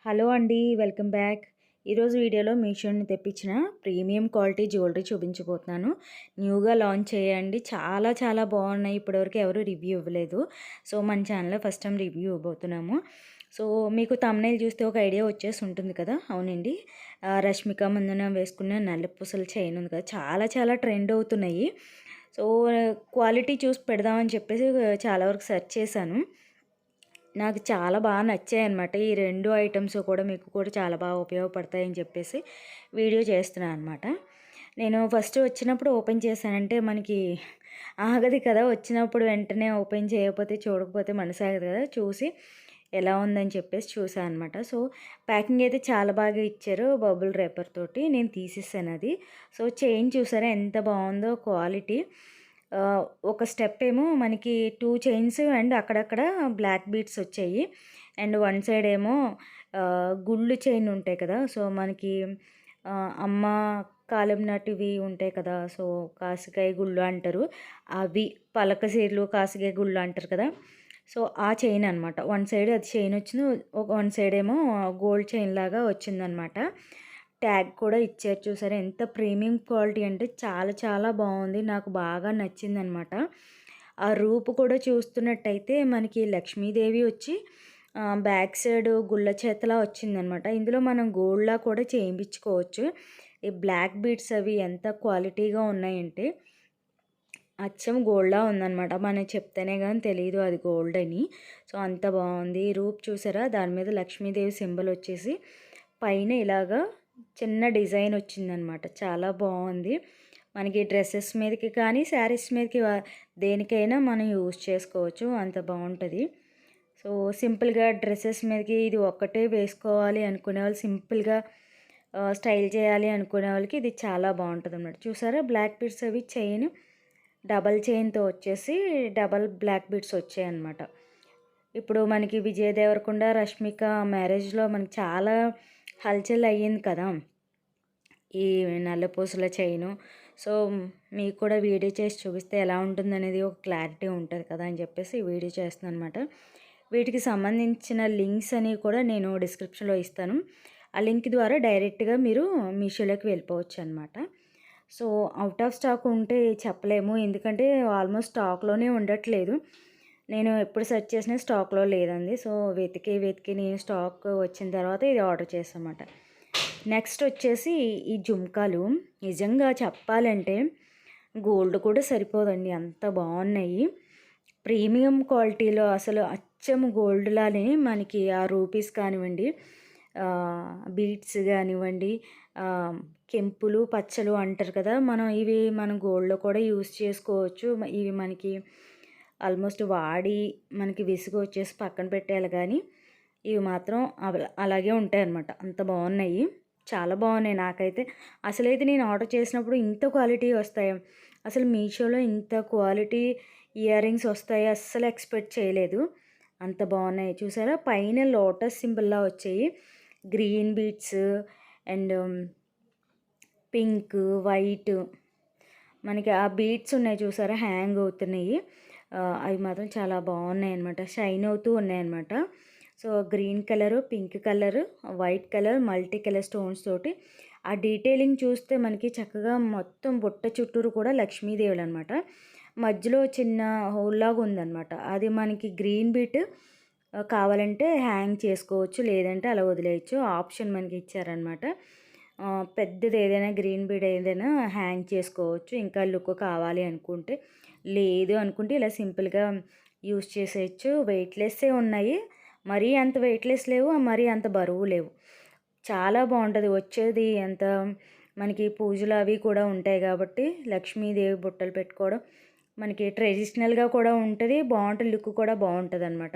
Hello అండి. Welcome back. ఈరోజు వీడియోలో మీషో నుండి తెప్పించిన ప్రీమియం క్వాలిటీ జ్యువెలరీ చూపించబోతున్నాను. న్యూగా లాంచ్ చేయండి. చాలా చాలా బాగున్నాయి. ఇప్పటివరకు ఎవరు రివ్యూ ఇవ్వలేదు. సో మన ఛానల్లో ఫస్ట్ టైం రివ్యూ ఇవ్వబోతున్నాము. సో మీకు థంబ్‌నెయిల్ చూస్తే ఒక ఐడియా వచ్చేసి ఉంటుంది కదా. అవునండి. రష్మిక మందన వేసుకున్న నల్లపూసల చైన్ ఉంది కదా, చాలా చాలా ట్రెండ్ అవుతున్నాయి. సో క్వాలిటీ చూసి పెడదామని చెప్పేసి చాలా వరకు సెర్చ్ చేశాను. నాకు చాలా బాగా నచ్చాయన్నమాట. ఈ 2 ఐటెమ్స్ కూడా మీకు కూడా చాలా బాగా ఉపయోగపడతాయని చెప్పేసి వీడియో చేస్తున్నాను అనమాట. నేను ఫస్ట్ వచ్చినప్పుడు ఓపెన్ చేశానంటే మనకి ఆగదు కదా. వచ్చినప్పుడు వెంటనే ఓపెన్ చేయకపోతే చూడకపోతే మనసాగదు కదా. చూసి ఎలా ఉందని చెప్పేసి చూసాను అనమాట. సో ప్యాకింగ్ అయితే చాలా బాగా ఇచ్చారు. బబుల్ రేపర్ తోటి నేను తీసేసాను అది. సో చైన్ చూసారా ఎంత బాగుందో క్వాలిటీ. ఒక స్టెప్ ఏమో మనకి 2 చైన్స్ అండ్ అక్కడక్కడ బ్లాక్ బీడ్స్ వచ్చాయి. అండ్ వన్ సైడ్ ఏమో గుళ్ళు చైన్ ఉంటాయి కదా. సో మనకి అమ్మ కాలం నాటివి ఉంటాయి కదా. సో కాసికాయ గుళ్ళు అంటారు. అవి పలక సీరలు కాసికాయ గుళ్ళు అంటారు కదా. సో ఆ చైన్ అనమాట. వన్ సైడ్ అది చైన్ వచ్చింది. వన్ సైడ్ ఏమో గోల్డ్ చైన్ లాగా వచ్చిందనమాట. ట్యాగ్ కూడా ఇచ్చారు. చూసారా ఎంత ప్రీమియం క్వాలిటీ అంటే చాలా చాలా బాగుంది. నాకు బాగా నచ్చిందనమాట. ఆ రూపు కూడా చూస్తున్నట్టయితే మనకి లక్ష్మీదేవి వచ్చి బ్యాక్ సైడ్ గుళ్ళ చేతలా వచ్చిందనమాట. ఇందులో మనం గోల్డ్లా కూడా చేయించుకోవచ్చు. ఈ బ్లాక్ బీడ్స్ అవి ఎంత క్వాలిటీగా ఉన్నాయంటే అచ్చం గోల్డ్లా ఉందనమాట. మనం చెప్తేనే కానీ తెలియదు అది గోల్డ్ అని. సో అంత బాగుంది. రూప్ చూసారా, దాని మీద లక్ష్మీదేవి సింబల్ వచ్చేసి పైన ఇలాగా చిన్న డిజైన్ వచ్చిందనమాట. చాలా బాగుంది. మనకి డ్రెస్సెస్ మీదకి కానీ శారీస్ మీదకి దేనికైనా మనం యూజ్ చేసుకోవచ్చు. అంత బాగుంటుంది. సో సింపుల్గా డ్రెస్సెస్ మీదకి ఇది ఒక్కటే వేసుకోవాలి అనుకునే వాళ్ళు, సింపుల్గా స్టైల్ చేయాలి అనుకునే వాళ్ళకి ఇది చాలా బాగుంటుంది అన్నమాట. చూసారా బ్లాక్ బీడ్స్ అవి చైన్ డబల్ చైన్తో వచ్చేసి డబల్ బ్లాక్ బీడ్స్ వచ్చాయి అన్నమాట. ఇప్పుడు మనకి విజయ్ దేవరకొండ రష్మిక మ్యారేజ్లో మనకి చాలా హల్చల్ అయ్యింది కదా ఈ నల్లపూసల చైను. సో మీకు కూడా వీడియో చేసి చూపిస్తే ఎలా ఉంటుందనేది ఒక క్లారిటీ ఉంటుంది కదా అని చెప్పేసి ఈ వీడియో చేస్తున్నాను అనమాట. వీటికి సంబంధించిన లింక్స్ అని కూడా నేను డిస్క్రిప్షన్లో ఇస్తాను. ఆ లింక్ ద్వారా డైరెక్ట్గా మీరు మీషోలోకి వెళ్ళిపోవచ్చు అనమాట. సో అవుట్ ఆఫ్ స్టాక్ ఉంటే చెప్పలేము, ఎందుకంటే ఆల్మోస్ట్ స్టాక్లోనే ఉండట్లేదు. నేను ఎప్పుడు సెర్చ్ చేసినా స్టాక్లో లేదండి. సో వెతికి నేను స్టాక్ వచ్చిన తర్వాత ఇది ఆర్డర్ చేసామాట. నెక్స్ట్ వచ్చేసి ఈ జుంకాలు నిజంగా చెప్పాలంటే గోల్డ్ కూడా సరిపోదండి, అంత బాగున్నాయి. ప్రీమియం క్వాలిటీలో అసలు అచ్చం గోల్డ్లానే మనకి ఆ రూపీస్ కానివ్వండి, బీడ్స్ కానివ్వండి, కెంపులు పచ్చలు అంటారు కదా, మనం గోల్డ్లో కూడా యూస్ చేసుకోవచ్చు. ఇవి మనకి ఆల్మోస్ట్ వాడి మనకి విసుగు వచ్చేసి పక్కన పెట్టేయాలి, కానీ ఇవి మాత్రం అలాగే ఉంటాయి అన్నమాట. అంత బాగున్నాయి, చాలా బాగున్నాయి. నాకైతే అసలైతే నేను ఆర్డర్ చేసినప్పుడు ఇంత క్వాలిటీ వస్తాయి, అసలు మీషోలో ఇంత క్వాలిటీ ఇయర్ రింగ్స్ వస్తాయి అస్సలు ఎక్స్పెక్ట్ చేయలేదు. అంత బాగున్నాయి. చూసారా పైన లోటస్ సింబల్లా వచ్చాయి, green beads and pink white మనకి ఆ బీడ్స్ ఉన్నాయి చూసారా, హ్యాంగ్ అవుతున్నాయి. అవి మాత్రం చాలా బాగున్నాయి అన్నమాట, షైన్ అవుతూ ఉన్నాయన్నమాట. So green colour, pink colour, white colour, multi colour stones తోటి ఆ డీటెయిలింగ్ చూస్తే మనకి చక్కగా మొత్తం బుట్ట చుట్టూరు కూడా లక్ష్మీదేవులు అనమాట. మధ్యలో చిన్న హోల్లాగా ఉందన్నమాట. అది మనకి గ్రీన్ బీట్ కావాలంటే హ్యాంగ్ చేసుకోవచ్చు, లేదంటే అలా వదిలేయచ్చు. ఆప్షన్ మనకి ఇచ్చారనమాట. పెద్దది ఏదైనా గ్రీన్ బీడ్ ఏదైనా హ్యాంగ్ చేసుకోవచ్చు, ఇంకా లుక్ కావాలి అనుకుంటే. లేదు అనుకుంటే ఇలా సింపుల్గా యూస్ చేసేయచ్చు. వెయిట్లెస్సే ఉన్నాయి, మరీ అంత వెయిట్లెస్ లేవు, మరీ అంత బరువు లేవు. చాలా బాగుంటుంది. వచ్చేది అంత మనకి పూజలు అవి కూడా ఉంటాయి కాబట్టి లక్ష్మీదేవి బుట్టలు పెట్టుకోవడం మనకి ట్రెడిషనల్గా కూడా ఉంటుంది, బాగుంటుంది, లుక్ కూడా బాగుంటుంది అనమాట.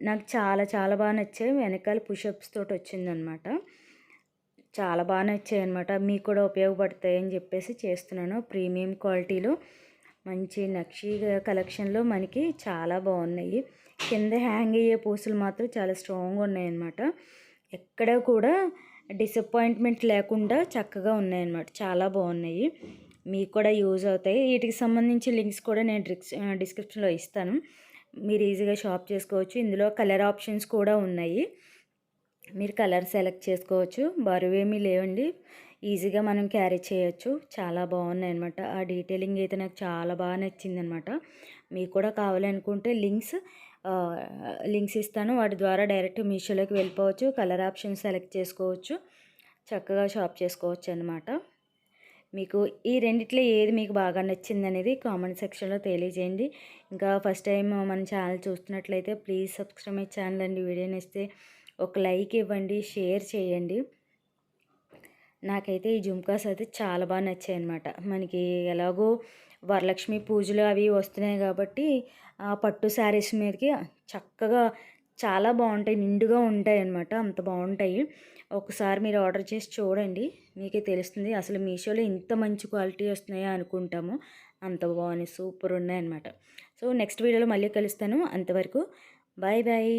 నాకు చాలా చాలా బాగా నచ్చాయి. వెనకాల పుషప్స్ తోటి వచ్చిందనమాట. చాలా బాగా నచ్చాయి అనమాట. మీకు కూడా ఉపయోగపడతాయి అని చెప్పేసి చేస్తున్నాను. ప్రీమియం క్వాలిటీలో మంచి నక్షి కలెక్షన్లో మనకి చాలా బాగున్నాయి. కింద హ్యాంగ్ అయ్యే పూసలు మాత్రం చాలా స్ట్రాంగ్గా ఉన్నాయన్నమాట. ఎక్కడ కూడా డిసప్పాయింట్మెంట్ లేకుండా చక్కగా ఉన్నాయన్నమాట. చాలా బాగున్నాయి, మీకు కూడా యూజ్ అవుతాయి. వీటికి సంబంధించి లింక్స్ కూడా నేను డిస్క్రిప్షన్లో ఇస్తాను, మీరు ఈజీగా షాప్ చేసుకోవచ్చు. ఇందులో కలర్ ఆప్షన్స్ కూడా ఉన్నాయి. మీరు కలర్ సెలెక్ట్ చేసుకోవచ్చు. బరువేమీ లేవండి. ఈజీగా మనం క్యారీ చేయొచ్చు. చాలా బాగున్నాయన్నమాట. ఆ డీటెయిలింగ్ అయితే నాకు చాలా బాగా నచ్చిందనమాట. మీకు కూడా కావాలనుకుంటే ఆహ్, లింక్స్ ఇస్తాను. వాటి ద్వారా డైరెక్ట్ మీషోలోకి వెళ్ళిపోవచ్చు. కలర్ ఆప్షన్ సెలెక్ట్ చేసుకోవచ్చు. చక్కగా షాప్ చేసుకోవచ్చనమాట. మీకు ఈ రెండిట్లో ఏది మీకు బాగా నచ్చిందనేది కామెంట్ సెక్షన్‌లో తెలియజేయండి. ఇంకా ఫస్ట్ టైం మన ఛానల్ చూస్తున్నట్లయితే ప్లీజ్ సబ్స్క్రైబ్ మై ఛానల్ అండి. వీడియో నచ్చితే ఒక లైక్ ఇవ్వండి, షేర్ చేయండి. నాకైతే ఈ జుమ్కాస్ అయితే చాలా బాగా నచ్చాయన్నమాట. మనకి ఎలాగో వరలక్ష్మి పూజలు అవి వస్తున్నాయి కాబట్టి ఆ పట్టు శారీస్ మీదకి చక్కగా చాలా బాగుంటాయి. నిండుగా ఉంటాయన్నమాట. అంత బాగుంటాయి. ఒకసారి మీరు ఆర్డర్ చేసి చూడండి. మీకే తెలుస్తుంది. అసలు మీషోలో ఇంత మంచి క్వాలిటీ వస్తున్నాయా అనుకుంటాము. అంత బాగున్నాయి. సూపర్ ఉన్నాయన్నమాట. సో నెక్స్ట్ వీడియోలో మళ్ళీ కలుస్తాను. అంతవరకు బాయ్ బాయ్.